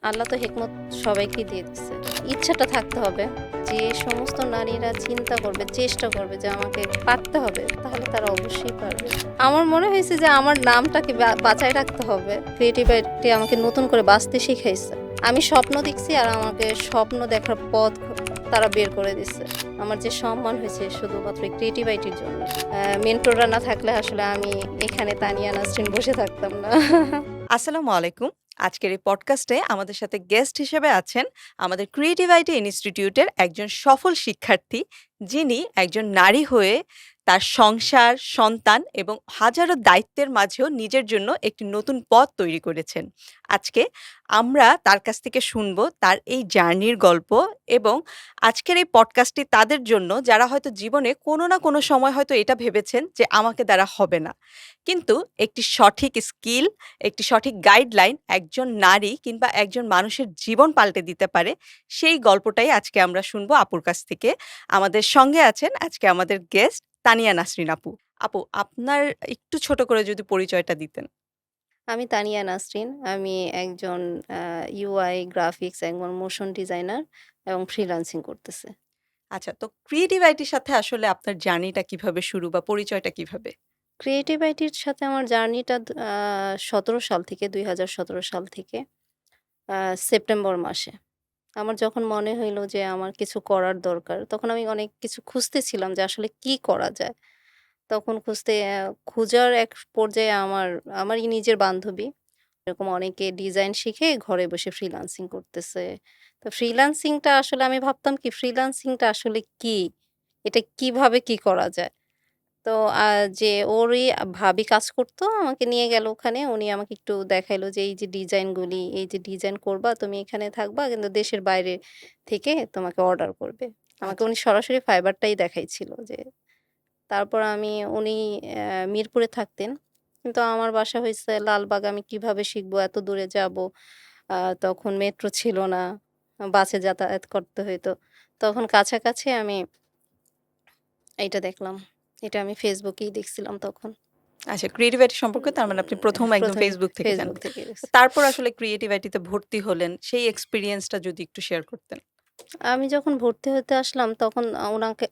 আল্লাহ তো হিকমত সবাইকেই দিয়ে দিচ্ছে। ইচ্ছাটা থাকতে হবে। যে সমস্ত নারীরা চিন্তা করবে, চেষ্টা করবে যে আমাকে পারতে হবে, তাহলে তারা অবশ্যই পারবে। আমার মনে হয়েছে যে আমার নামটাকে বাঁচায় রাখতে হবে। ক্রিয়েটিভিটি আমাকে নতুন করে বাঁচতে শিখাইছে। আমি স্বপ্ন দেখছি আর আমাকে স্বপ্ন দেখার পথ তারা বের করে দিচ্ছে। আমার যে সম্মান হয়েছে শুধুমাত্র এই ক্রিয়েটিভিটির জন্য। মেন্টররা না থাকলে আসলে আমি এখানে তানিয়া নাসরিন বসে থাকতাম না। আসসালামু আলাইকুম। আজকের এই পডকাস্টে আমাদের সাথে গেস্ট হিসেবে আছেন আমাদের ক্রিয়েটিভ আইটি ইনস্টিটিউটের একজন সফল শিক্ষার্থী, যিনি একজন নারী হয়ে তার সংসার, সন্তান এবং হাজারো দায়িত্বের মাঝেও নিজের জন্য একটি নতুন পথ তৈরি করেছেন। আজকে আমরা তার কাছ থেকে শুনবো তার এই জার্নির গল্প এবং আজকের এই পডকাস্টটি তাদের জন্য যারা হয়তো জীবনে কোনো না কোনো সময় হয়তো এটা ভেবেছেন যে আমাকে দ্বারা হবে না। কিন্তু একটি সঠিক স্কিল, একটি সঠিক গাইডলাইন একজন নারী কিংবা একজন মানুষের জীবন পাল্টে দিতে পারে। সেই গল্পটাই আজকে আমরা শুনবো আপুর কাছ থেকে। আমাদের সঙ্গে আছেন আজকে আমাদের গেস্ট তানিয়া নাসরিন আপু। আপু, আপনার একটু ছোট করে যদি পরিচয়টা দিতেন। আমি তানিয়া নাসরিন। আমি একজন আ UI গ্রাফিক্স এবং মোশন ডিজাইনার এবং ফ্রিল্যান্সিং করতেছি। আচ্ছা, তো ক্রিয়েটিভ আইটির সাথে আসলে আপনার জার্নিটা কিভাবে শুরু বা পরিচয়টা কিভাবে? ক্রিয়েটিভ আইটির সাথে আমার জার্নিটা ১৭ সাল থেকে ২০১৭ সাল থেকে আ সেপ্টেম্বর মাসে। আমার যখন মনে হইল যে আমার কিছু করার দরকার, তখন আমি অনেক কিছু খুঁজতেছিলাম যে আসলে কি করা যায়? তখন খোঁজার এক পর্যায়ে আমারই নিজের বান্ধবী এরকম অনেকে ডিজাইন শিখে ঘরে বসে ফ্রিল্যান্সিং করতেছে। তো ফ্রিল্যান্সিংটা আসলে আমি ভাবতাম কি ফ্রিল্যান্সিংটা আসলে কি? এটা কিভাবে কি করা যায়? তো যে ওরই ভাবি কাজ করতো আমাকে নিয়ে গেল ওখানে। উনি আমাকে একটু দেখাইলো যে এই যে ডিজাইনগুলি, এই যে ডিজাইন করবা তুমি এখানে থাকবা কিন্তু দেশের বাইরে থেকে তোমাকে অর্ডার করবে। আমাকে আচ্ছা, উনি সরাসরি ফাইবারটাই দেখাইছিল যে তারপর উনি মিরপুরে থাকতেন। কিন্তু আমার বাসা হইছে লালবাগ। আমি কিভাবে শিখবো? এত দূরে যাবো। আ তখন মেট্রো ছিল না। বাসে যাতায়াত করতে হইতো। তখন কাছাকাছি আমি এইটা দেখলাম। এটা আমি ফেসবুকেই দেখছিলাম তখন। আচ্ছা, ক্রিয়েটিভ আইটি সম্পর্কে তার মানে আপনি ১ম একদম ১ম এ ফেসবুক থেকে ফেসবুক জানতেন। থেকে তো গেছি। তারপর আসলে ক্রিয়েটিভ আইটিতে ভর্তি হলেন, সেই এক্সপেরিয়েন্সটা যদি একটু শেয়ার করতেন। আমি যখন ভর্তি হতে আসলাম তখন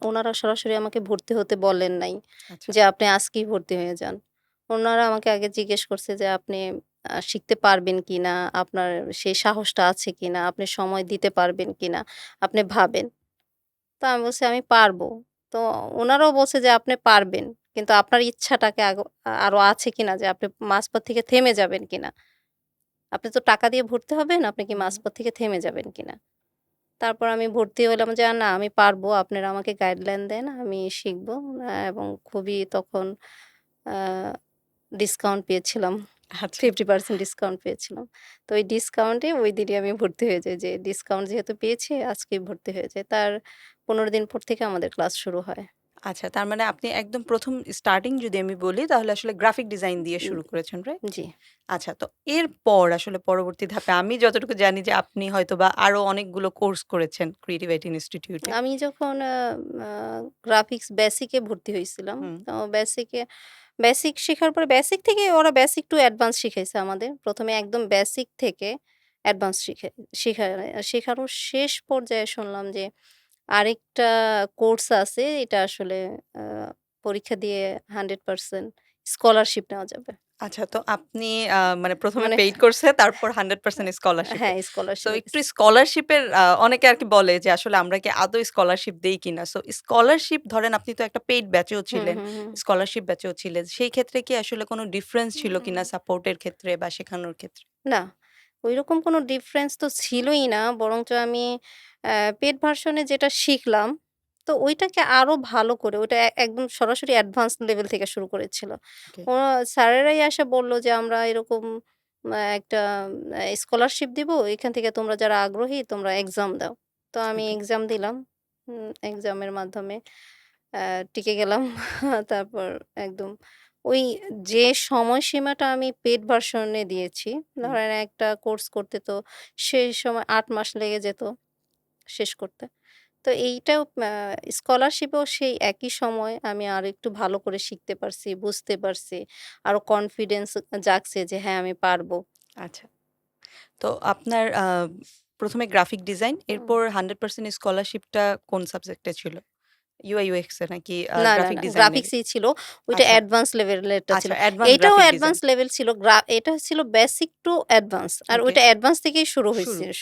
উনারা সরাসরি আমাকে ভর্তি হতে বলেন নাই। আচ্ছা, যে আপনি আজকেই ভর্তি হয়ে যান। উনারা আমাকে আগে জিজ্ঞেস করছে যে আপনি শিখতে পারবেন কিনা? আপনার সেই সাহসটা আছে কিনা? আপনি সময় দিতে পারবেন কিনা? আপনি ভাবেন। তো আমি বলছি আমি পারবো। তো উনারাও বলছে যে আপনি পারবেন। কিন্তু আপনার ইচ্ছাটাকে আরো আছে কিনা যে আপনি মাঝপথ থেকে থেমে যাবেন কিনা? আপনি তো টাকা দিয়ে ভর্তি হবেন, আপনি কি হুম। মাঝপথ থেকে থেমে যাবেন কিনা? তারপর আমি ভর্তি হলাম যে, "না আমি পারবো। আপনারা আমাকে গাইডলাইন দেন, আমি শিখব।" এবং খুবই তখন আ ডিসকাউন্ট পেয়েছিলাম। আচ্ছা। 50% ডিসকাউন্ট পেয়েছিলাম। তো ওই ডিসকাউন্টে ওইদিনই আমি ভর্তি হয়ে যাই যে ডিসকাউন্ট যেহেতু পেয়েছি আজকেই ভর্তি হয়ে যাই। তার ১৫ দিন পর থেকে আমাদের ক্লাস শুরু হয়। আচ্ছা, তার মানে আপনি একদম ১ম স্টার্টিং যদি আমি বলি তাহলে আসলে গ্রাফিক ডিজাইন দিয়ে উম শুরু করেছেন, রাইট? জি। আচ্ছা, তো এরপর আসলে পরবর্তী ধাপে আমি যতটুকু জানি যে আপনি হয়তোবা আরো অনেকগুলো কোর্স করেছেন ক্রিয়েটিভ আইটি ইনস্টিটিউটে। আমি যখন আ গ্রাফিক্স বেসিকে ভর্তি হইছিলাম, হুম, তো বেসিক শেখার পরে বেসিক থেকে ওরা বেসিক টু অ্যাডভান্স শিখাইছে আমাদের। ১ম এ একদম বেসিক থেকে অ্যাডভান্স শিখা শেখানোর শেষ পর্যায়ে শুনলাম যে আরেকটা কোর্স আছে। এটা আসলে আ পরীক্ষা দিয়ে 100% স্কলারশিপ নেওয়া যাবে। আচ্ছা, তো আপনি মানে ১ম এ মানে পেইড কোর্সে তারপর 100% স্কলারশিপে। হ্যাঁ, সো স্কলারশিপে একটু গেছি। স্কলারশিপের অনেকে আরকি বলে যে আসলে আমরা কি আদৌ স্কলারশিপ দেই কিনা? সো স্কলারশিপ ধরেন আপনি তো একটা পেইড ব্যাচেও হুম, ছিলেন, হুম, হুম। স্কলারশিপ ব্যাচেও ছিলেন। সেই ক্ষেত্রে কি আসলে কোনো ডিফারেন্স ছিল উম কিনা সাপোর্ট এর ক্ষেত্রে বা শেখানোর ক্ষেত্রে? না, ঐরকম কোনো ডিফারেন্স তো ছিলই না। বরঞ্চ আমি পেইড ভার্সন এ যেটা শিখলাম, তো ঐটাকে আরো ভালো করে ওইটা একদম সরাসরি অ্যাডভান্স লেভেল থেকে শুরু করেছিল। ওকে, ও স্যারেরাই এসে বলল যে, "আমরা এরকম একটা স্কলারশিপ দিব। এখান থেকে তোমরা যারা আগ্রহী তোমরা এক্সাম দাও।" তো আমি ওকে। এক্সাম দিলাম। এক্সামের মাধ্যমে অ্যা টিকে গেলাম। তারপর একদম ওই যে সময়সীমাটা আমি পেইড ভার্সন এ দিয়েছি, হুম। ধরেন একটা কোর্স করতে তো সেই সময় ৮ মাস লেগে যেত শেষ করতে। তো এইটাও স্কলারশিপেও সেই একই সময় আমি আরেকটু ভালো করে শিখতে পারছি, বুঝতে পারছি। আরো কনফিডেন্স জাগছে যে হ্যাঁ, আমি পারবো। আচ্ছা। তো আপনার ১ম এ গ্রাফিক ডিজাইন, হুম। এরপর 100% স্কলারশিপটা কোন সাবজেক্টে ছিল? UI UX এ নাকি না, গ্রাফিক ডিজাইনেরই? গ্রাফিক্সই ছিল। ওইটা আচ্ছা, অ্যাডভান্স লেভেলেরটা ছিল। আচ্ছা অ্যাডভান্স এইটাও গ্রাফিক ডিজাইন। অ্যাডভান্স লেভেল ছিল। এটা ছিল বেসিক টু অ্যাডভান্স। আর ওকে, ওইটা অ্যাডভান্স থেকেই শুরু।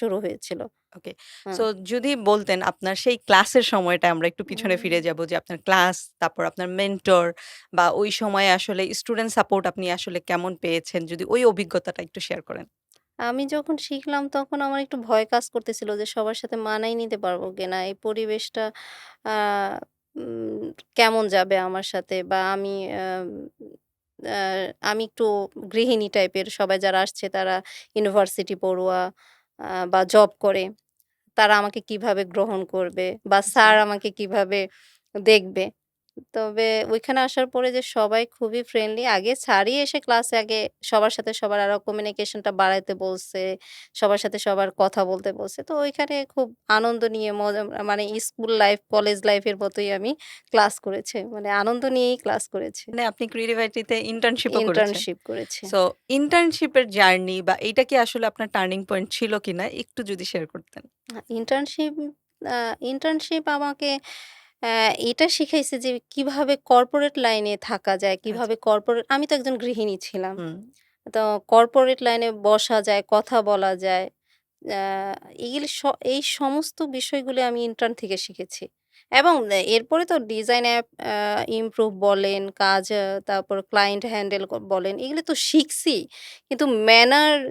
শুরু হয়েছিল। ওকে। হুম। সো যদি বলতেন আপনার সেই ক্লাসের সময়টা আমরা একটু পিছনে উম ফিরে যাব যে আপনার ক্লাস, তারপর আপনার মেন্টর বা ওই সময়ে আসলে স্টুডেন্ট সাপোর্ট আপনি আসলে কেমন পেয়েছেন? যদি ওই অভিজ্ঞতাটা একটু শেয়ার করেন। আমি যখন শিখলাম তখন আমার একটু ভয় কাজ করতেছিল যে সবার সাথে মানায় নিতে পারবো কিনা। এই পরিবেশটা আ উম কেমন যাবে আমার সাথে বা আম আ আমি একটু গৃহিণী টাইপের। সবাই যারা আসছে তারা ইউনিভার্সিটি পড়ুয়া বা জব করে। তারা আমাকে কিভাবে গ্রহণ করবে বা আচ্ছা। স্যার আমাকে কিভাবে দেখবে। তবে ওইখানে আসার পরে যে সবাই খুবই ফ্রেন্ডলি। আগে স্যারই এসে ক্লাসে আগে সবার সাথে সবার আরো কমিউনিকেশনটা বাড়াইতে বলছে। সবার সাথে সবার কথা বলতে বলছে। তো ওইখানে খুব আনন্দ নিয়ে মজা মানে স্কুল লাইফ, কলেজ লাইফের মতোই আমি ক্লাস করেছি। মানে আনন্দ নিয়েই ক্লাস করেছি। মানে আপনি ক্রিয়েটিভিটিতে ইন্টার্নশিপও করেছেন। ইন্টার্নশিপ করেছি। সো ইন্টার্নশিপের জার্নি বা এইটা কি আসলে আপনার টার্নিং পয়েন্ট ছিল কিনা একটু যদি শেয়ার করতেন? ইন্টার্নশিপ আ ইন্টার্নশিপ আমাকে এটা শিখাইছে যে কিভাবে কর্পোরেট লাইনে থাকা যায়, আচ্ছা। কিভাবে কর্পোরেট আমি তো একজন গৃহিণী ছিলাম। হুম। তো কর্পোরেট লাইনে বসা যায়, কথা বলা যায়। আ এগুলি এই সমস্ত বিষয়গুলি আমি ইন্টার্ন থেকে শিখেছি। এবং এরপরে তো ডিজাইন অ্যাপ ইমপ্রুভ বলেন, কাজ তারপর ক্লায়েন্ট হ্যান্ডেল বলেন, এগুলো তো শিখছি। কিন্তু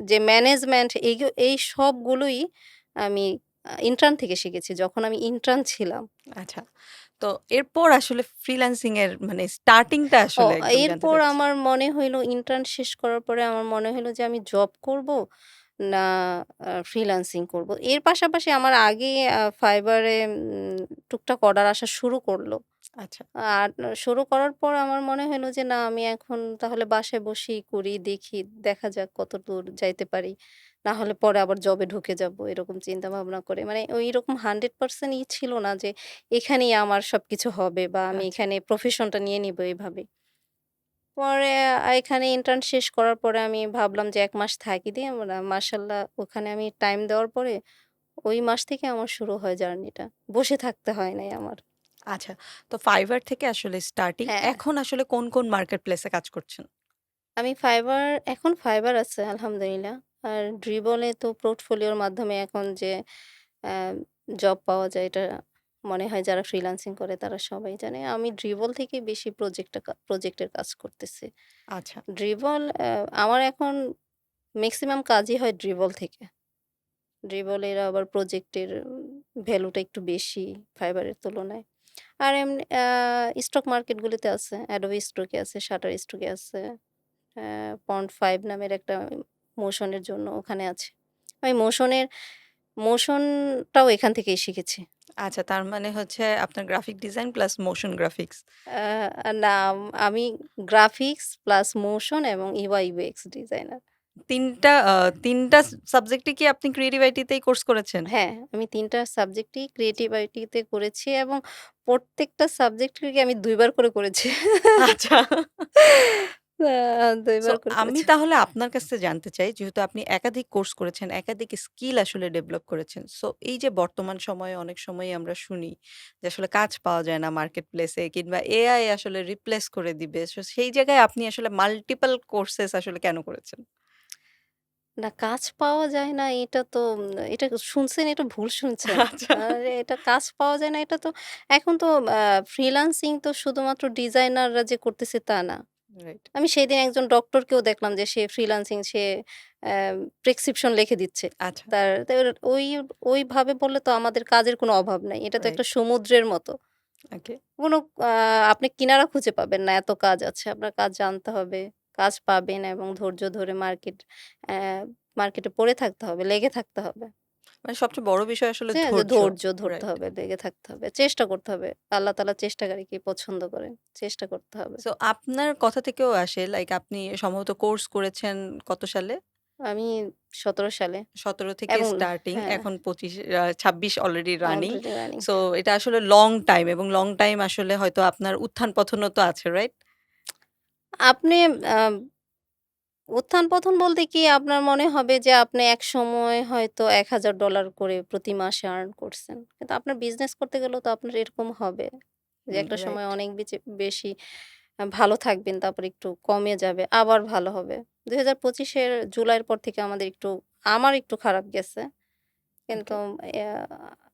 যে ম্যানেজমেন্ট এই সবগুলোই আমি ইন্টার্ন থেকে শিখেছি যখন আমি ইন্টার্ন ছিলাম। আচ্ছা। তো এরপর আসলে ফ্রিল্যান্সিং এর মানে স্টার্টিংটা ও আসলে একদম জানতে এরপর চাচ্ছি। আমার মনে হইল ইন্টার্ন শেষ করার পরে আমার মনে হইল যে আমি জব করব না ফ্রিল্যান্সিং করব। এর পাশাপাশি আমার আগে Fiverr এ টুকটাক অর্ডার আসা শুরু করল। আচ্ছা। আর শুরু করার পর আমার মনে হইল যে না আমি এখন তাহলে বাসায় বসেই করি, দেখি দেখা যাক কতদূর যাইতে পারি। না হলে পরে আবার জবে ঢুকে যাব এরকম চিন্তা ভাবনা করে। মানে ওইরকম 100% ছিল না যে এখানেই আমার সবকিছু হবে বা আমি আচ্ছা। এখানে প্রফেশনটা নিয়ে নিব এভাবে। পরে এখানে ইন্টার্ন শেষ করার পরে আমি ভাবলাম যে ১ মাস থাকি দিয়ে মাশাআল্লাহ ওখানে আমি টাইম দেওয়ার পরে ওই মাস থেকে আমার শুরু হয় জার্নিটা। বসে থাকতে হয় নাই আমার। আচ্ছা। তো Fiverr থেকে আসলে স্টার্টিং। হ্যাঁ, এখন আসলে কোন মার্কেট প্লেস এ কাজ করছেন? আমি এখন Fiverr আছে আলহামদুলিল্লাহ। আর Dribbble এ তো পোর্টফোলিওর মাধ্যমে এখন যে অ্যা জব পাওয়া যায় এটা মনে হয় যারা ফ্রিল্যান্সিং করে তারা সবাই জানে। আমি Dribbble থেকেই বেশি প্রজেক্টের কাজ করতেছি। আচ্ছা। Dribbble আমার এখন মেক্সিমাম কাজই হয় Dribbble থেকে। Dribbble এর আবার প্রজেক্টের ভ্যালুটা একটু বেশি Fiverr এর তুলনায়। আর এমনি স্টক মার্কেটগুলিতে আছে। Adobe Stock এ আছে, Shutterstock এ আছে। Pond5 নামের একটা মোশনের জন্য ওখানে আছে। আমি মোশনটাও এখান থেকেই শিখেছি। আচ্ছা, তার মানে হচ্ছে আপনার graphic design plus motion graphics. না আমি গ্রাফিক্স প্লাস মোশন এবং UI UX ডিজাইনার। ৩ টা ৩ টা সাবজেক্টে কি আপনি ক্রিয়েটিভ আইটি তেই কোর্স করেছেন? হ্যাঁ, আমি ৩ টা সাবজেক্টই ক্রিয়েটিভ আইটিতে করেছি এবং প্রত্যেকটা সাবজেক্টকে আমি ২ বার করে করেছি। আচ্ছা। ২ সো বার করে আমি করেছি। তাহলে আপনার কাছ থেকে জানতে চাই, যেহেতু আপনি একাধিক কোর্স করেছেন, একাধিক স্কিল আসলে ডেভেলপ করেছেন। সো এই যে বর্তমান সময়ে অনেক সময়ই আমরা শুনি যে আসলে কাজ পাওয়া যায় না মার্কেট প্লেসে কিংবা এআই আসলে রিপ্লেস করে দিবে। সো সেই জায়গায় আপনি আসলে মাল্টিপল কোর্সেস আসলে কেন করেছেন? না কাজ পাওয়া যায় না এটা তো এটা শুনছেন এটা ভুল শুনছেন। আচ্ছা। আরে এটা কাজ পাওয়া যায় না এটা তো এখন তো ফ্রিল্যান্সিং তো শুধুমাত্র ডিজাইনাররা যে করতেছে তা না। রাইট। আমি সেদিন একজন ডক্টরকেও দেখলাম যে সে ফ্রিল্যান্সিং সে অ্যা প্রেসক্রিপশন লিখে দিচ্ছে। আচ্ছা। তার ওইভাবে বললে তো আমাদের কাজের কোনো অভাব নাই। এটা তো একটা রাইট। সমুদ্রের মতো। ওকে। কোনো আ আপনি কিনারা খুঁজে পাবেন না, এত কাজ আছে। আপনার কাজ জানতে হবে, কাজ পাবেন এবং ধৈর্য ধরে অ্যা মার্কেটে পড়ে থাকতে হবে, লেগে থাকতে হবে। মানে সবচেয়ে বড় বিষয় আসলে যে ধৈর্য। ধৈর্য ধরতে রাইট। হবে, লেগে থাকতে হবে, চেষ্টা করতে হবে। আল্লাহ তাআলা চেষ্টাকারীকে পছন্দ করেন। চেষ্টা করতে হবে। সো আপনার কথা থেকেও আসে লাইক আপনি সম্ভবত কোর্স করেছেন কত সালে? আমি ১৭ সালে ১৭ থেকে এবং স্টার্টিং হ্যাঁ, এখন ২৬ already running. Already running. So এটা আসলে লং টাইম এবং লং টাইম আসলে হয়তো আপনার উত্থান পতনও তো আছে, রাইট? আপনি আ উত্থান-পতন বলতে কি আপনার মনে হবে যে আপনি একসময় হয়তো $১,০০০ করে প্রতি মাসে আর্ন করছেন। কিন্তু আপনার বিজনেস করতে গেলেও তো আপনার এরকম হবে। যে একটা সময় রাইট। অনেক বেশি ভালো থাকবেন, তারপর একটু কমে যাবে, আবার ভালো হবে। ২০২৫ এর জুলাইয়ের পর থেকে আমার একটু খারাপ গেছে। কিন্তু ওকে। ইয়া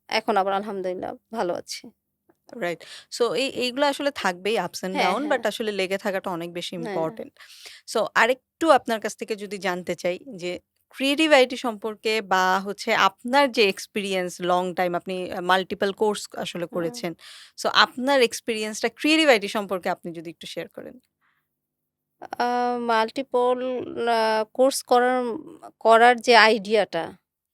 এখন আবার আলহামদুলিল্লাহ ভালো আছি। রাইট। সো এইগুলো আসলে থাকবেই আপস অ্যান্ড হ্যাঁ, ডাউন, হ্যাঁ, বাট আসলে লেগে থাকাটা অনেক বেশি হ্যাঁ। ইম্পোর্টেন্ট। সো আরেকটু আপনার কাছ থেকে যদি জানতে চাই যে ক্রিয়েটিভ আইটি সম্পর্কে বা হচ্ছে আপনার যে এক্সপেরিয়েন্স লং টাইম আপনি মাল্টিপল কোর্স আসলে হুম। করেছেন। সো আপনার এক্সপেরিয়েন্সটা ক্রিয়েটিভ আইটি সম্পর্কে আপনি যদি একটু শেয়ার করেন। আ মাল্টিপল আ কোর্স করার যে আইডিয়াটা,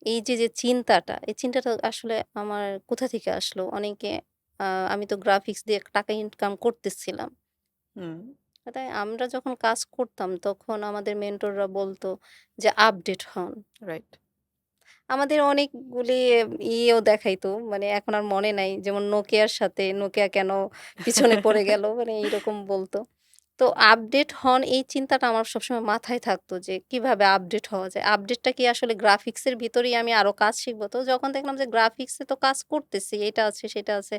এই যে চিন্তাটা, এই চিন্তাটা আসলে আমার কোথা থেকে আসলো? আ আমি তো গ্রাফিক্স দিয়ে টাকা ইনকাম করতেছিলাম। হুম, তাই আমরা যখন কাজ করতাম তখন আমাদের মেন্টররা বলত যে, "আপডেট হন।" রাইট। আমাদের অনেকগুলি ইয়েও দেখাইতো। মানে এখন আর মনে নাই। যেমন নোকিয়ার সাথে নোকিয়া কেন পিছনে পড়ে গেল? মানে এইরকম বলত। তো আপডেট হন এই চিন্তাটা আমার সবসময় মাথায় থাকতো যে কিভাবে আপডেট হওয়া যায়। আপডেটটা কি আসলে গ্রাফিক্সের ভিতরেই আমি আরো কাজ শিখব। তো যখন দেখলাম যে গ্রাফিক্সে তো কাজ করতেছি, এটা আছে সেটা আছে।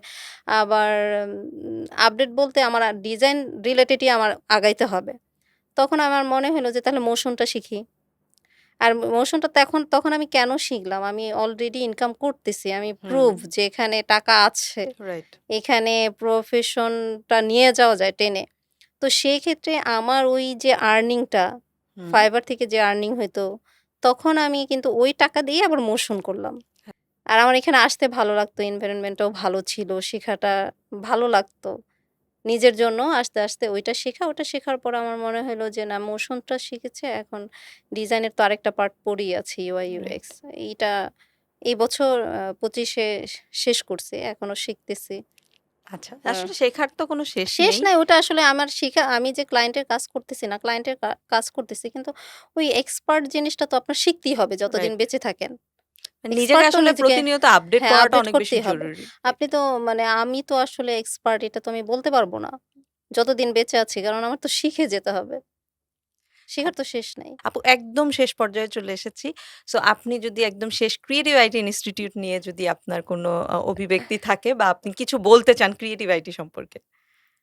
আবার আপডেট বলতে আমার ডিজাইন রিলেটেডই আমার আগাইতে হবে। তখন আমার মনে হলো যে তাহলে মোশনটা শিখি। আর মোশনটা তখন আমি কেন শিখলাম? আমি অলরেডি ইনকাম করতেছি। আমি হুম, প্রুভ যে এখানে টাকা আছে। রাইট। এখানে প্রফেশনটা নিয়ে যাওয়া যায় টেনে। তো সেই ক্ষেত্রে আমার ওই যে আর্নিংটা, হুম, ফাইবার থেকে যে আর্নিং হইতো, তখন আমি কিন্তু ওই টাকা দিয়ে আবার মোশন করলাম। আর আমার এখানে আসতে ভালো লাগতো, এনভায়রনমেন্টটাও ভালো ছিল, শেখাটা ভালো লাগতো। নিজের জন্য আস্তে ওইটা শেখা, ওটা শেখার পর আমার মনে হইলো যে না মোশনটা শিখেছে, এখন ডিজাইনের তো আরেকটা পার্ট পড়েই আছে UI UX। রাইট। এইটা এই বছর ২৫ এ শেষ করছি। এখনো শিখতেছি। আচ্ছা। আ আসলে শেখার তো কোনো শেষ শেষ নেই। নাই ওটা আসলে আমার শিখা আমি যে ক্লায়েন্টের কাজ করতেছি না, ক্লায়েন্টের কাজ করতেছি। কিন্তু ওই এক্সপার্ট জিনিসটা তো আপনার শিখতেই হবে যতদিন রাইট। বেঁচে থাকেন। নিজেকে এক্সপার্ট তো আসলে নিজেকে প্রতিনিয়ত আপডেট হ্যাঁ, করাটা আপডেট অনেক বেশি করতেই হবে। জরুরি। রাইট। আপনি তো মানে আমি তো আসলে এক্সপার্ট এটা তো আমি বলতে পারব না। যতদিন বেঁচে আছি। কারণ আমার তো শিখে যেতে হবে। শেখার তো শেষ নাই। আপু একদম শেষ পর্যায়ে চলে এসেছি। সো আপনি যদি একদম শেষ ক্রিয়েটিভ আইটি ইনস্টিটিউট নিয়ে যদি আপনার কোনো অভিব্যক্তি থাকে বা আপনি কিছু বলতে চান ক্রিয়েটিভ আইটি সম্পর্কে।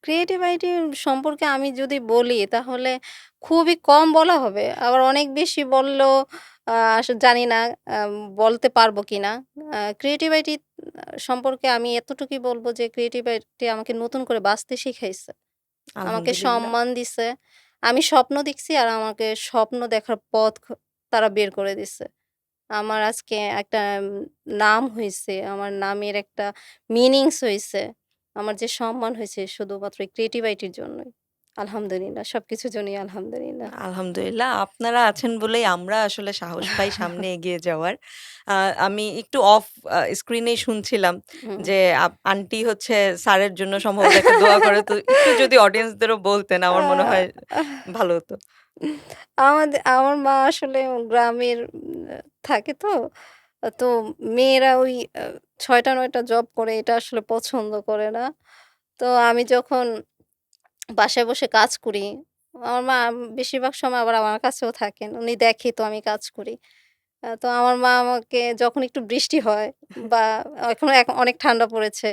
ক্রিয়েটিভ আইটি সম্পর্কে আমি যদি বলি তাহলে খুবই কম বলা হবে। আবার অনেক বেশি বললেও জানি না আম বলতে পারবো কিনা। ক্রিয়েটিভ আইটি সম্পর্কে আমি এতটুকুই বলব যে ক্রিয়েটিভ আইটি আমাকে নতুন করে বাঁচতে শিখাইছে। আমাকে আলহামদুলিল্লাহ। সম্মান দিছে। আমি স্বপ্ন দেখছি আর আমাকে স্বপ্ন দেখার পথ তারা বের করে দিছে। আমার আজকে একটা নাম হইছে। আমার নামের একটা মিনিংস হইছে। আমার যে সম্মান হইছে শুধুমাত্র এই ক্রিয়েটিভ আইটির জন্যই। আলহামদুলিল্লাহ। সবকিছুর জন্যই আলহামদুলিল্লাহ। আলহামদুলিল্লাহ। আপনারা আছেন বলেই আমরা আসলে সাহস পাই সামনে এগিয়ে যাওয়ার। আ আমি একটু অফ স্ক্রিনেই শুনছিলাম হুম। যে আন্টি হচ্ছে স্যারের জন্য সম্ভবত একটা দোয়া করে। তো একটু যদি অডিয়েন্সদেরও বলতেন আমার মনে আ হয় ভালো হতো। আমার মা আসলে গ্রামের থাকে তো। তো মেয়েরা ওই ৬টা ৯টা জব করে এটা আসলে পছন্দ করে না। তো আমি যখন বাসায় বসে কাজ করি, আমার মা বেশিরভাগ সময় আবার আমার কাছেও থাকেন। উনি দেখে তো আমি কাজ করি। তো আমার মা আমাকে যখন একটু বৃষ্টি হয় বা এখন অনেক ঠান্ডা পড়েছে।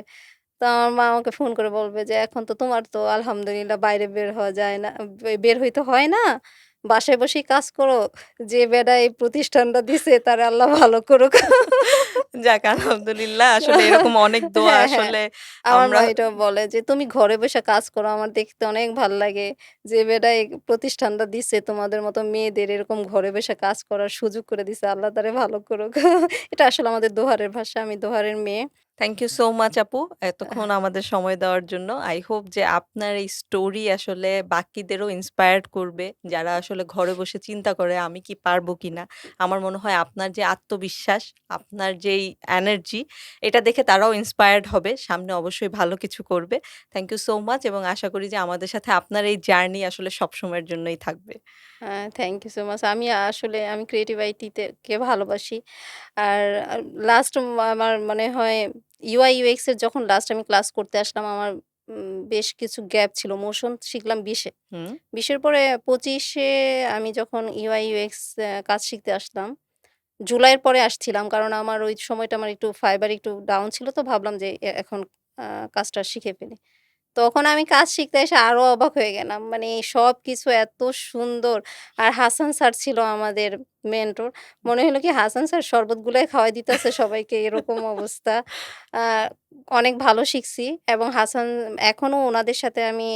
তো আমার মা আমাকে ফোন করে বলবে যে, "এখন তো তোমার তো আলহামদুলিল্লাহ বাইরে বের হওয়া যায় না। বের হইতে হয় না। বাসায় বসেই কাজ করো। যে বেডা এই প্রতিষ্ঠানটা দিছে তারে আল্লাহ ভালো করুক।" যাক আলহামদুলিল্লাহ। আসলে এরকম অনেক দোয়া হ্যাঁ, হ্যাঁ। আসলে আমার আমরা মা এটাও বলে যে, "তুমি ঘরে বইসা কাজ করো। আমার দেখতে অনেক ভাল লাগে। যে বেটা এই প্রতিষ্ঠানটা দিছে তোমাদের মতো মেয়েদের এরকম ঘরে বইসা কাজ করার সুযোগ করে দিছে। আল্লাহ তারে ভালো করুক।" এটা আসলে আমাদের দোহারের ভাষা। আমি দোহারের মেয়ে। থ্যাংক ইউ সো মাচ আপু। এতক্ষণ আমাদের সময় দেওয়ার জন্য। আই হোপ যে আপনার এই স্টোরি আসলে বাকিদেরও ইন্সপায়ার্ড করবে। যারা আসলে ঘরে বসে চিন্তা করে আমি কি পারবো কিনা। আমার মনে হয় আপনার যে আত্মবিশ্বাস, আপনার যেই এনার্জি এটা দেখে তারাও ইন্সপায়ার্ড হবে। সামনে অবশ্যই ভালো কিছু করবে। থ্যাংক ইউ সো মাচ এবং আশা করি যে আমাদের সাথে আপনার এই জার্নি আসলে সবসময়ের জন্যই থাকবে। Thank you so much. আমি ক্রিয়েটিভ আইটি কে ভালোবাসি। আর লাস্ট আমার মনে হয় UI UX এর যখন লাস্ট আমি ক্লাস করতে আসলাম, আমার বেশ কিছু গ্যাপ ছিল। মোশন শিখলাম ২০ এ। হুম। ২০ এর পরে ২৫ এ আমি যখন UI UX কাজ শিখতে আসলাম, জুলাইয়ের পরে আসছিলাম। কারণ আমার ওই সময়টা আমার একটু ফাইবার একটু ডাউন ছিল তো ভাবলাম যে এখন আ কাজটা শিখে ফেলি। তখন আমি কাজ শিখতে এসে আরো অবাক হয়ে গেলাম। মানে সবকিছু এত সুন্দর। আর হাসান স্যার ছিল আমাদের মেন্টর। মনে হলো কি হাসান স্যার শরবতগুলাই খাওয়াই দিতেছে সবাইকে এরকম অবস্থা। আ অনেক ভালো শিখছি এবং হাসান এখনো উনাদের সাথে আমি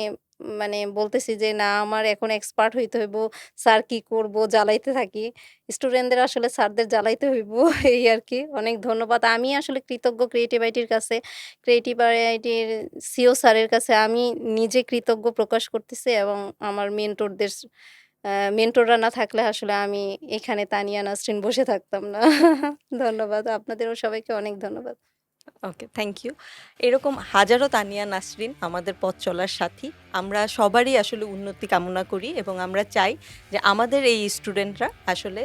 মানে বলতেছি যে না আমার এখন এক্সপার্ট হইতে হইব। স্যার কি করব জ্বালাইতে থাকি। স্টুডেন্টদের আসলে স্যারদের জ্বালাইতে হইব এই আরকি। অনেক ধন্যবাদ। আমি আসলে কৃতজ্ঞ ক্রিয়েটিভ আইটির কাছে। ক্রিয়েটিভ আইটির সিও স্যারের কাছে আমি নিজে কৃতজ্ঞ প্রকাশ করতেছি এবং আমার মেন্টরদের মেন্টররা না থাকলে আসলে আমি এখানে তানিয়া নাসরিন বসে থাকতাম না। ধন্যবাদ। আপনাদেরও সবাইকে অনেক ধন্যবাদ। ওকে, থ্যাংক ইউ। এরকম হাজারো তানিয়া নাসরিন আমাদের পথ চলার সাথী। আমরা সবারই আসলে উন্নতি কামনা করি এবং আমরা চাই যে আমাদের এই স্টুডেন্টরা আসলে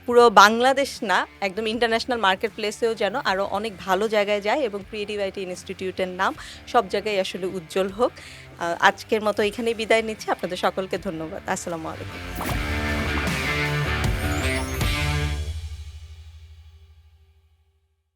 পুরো বাংলাদেশ না, একদম ইন্টারন্যাশনাল মার্কেট প্লেসেও যেন আরও অনেক ভালো জায়গায় যায় এবং ক্রিয়েটিভ আইটি ইনস্টিটিউটের নাম সব জায়গায় আসলে উজ্জ্বল হোক। আজকের মতো এখানেই বিদায় নিচ্ছি। আপনাদের সকলকে ধন্যবাদ। আসসালামু আলাইকুম।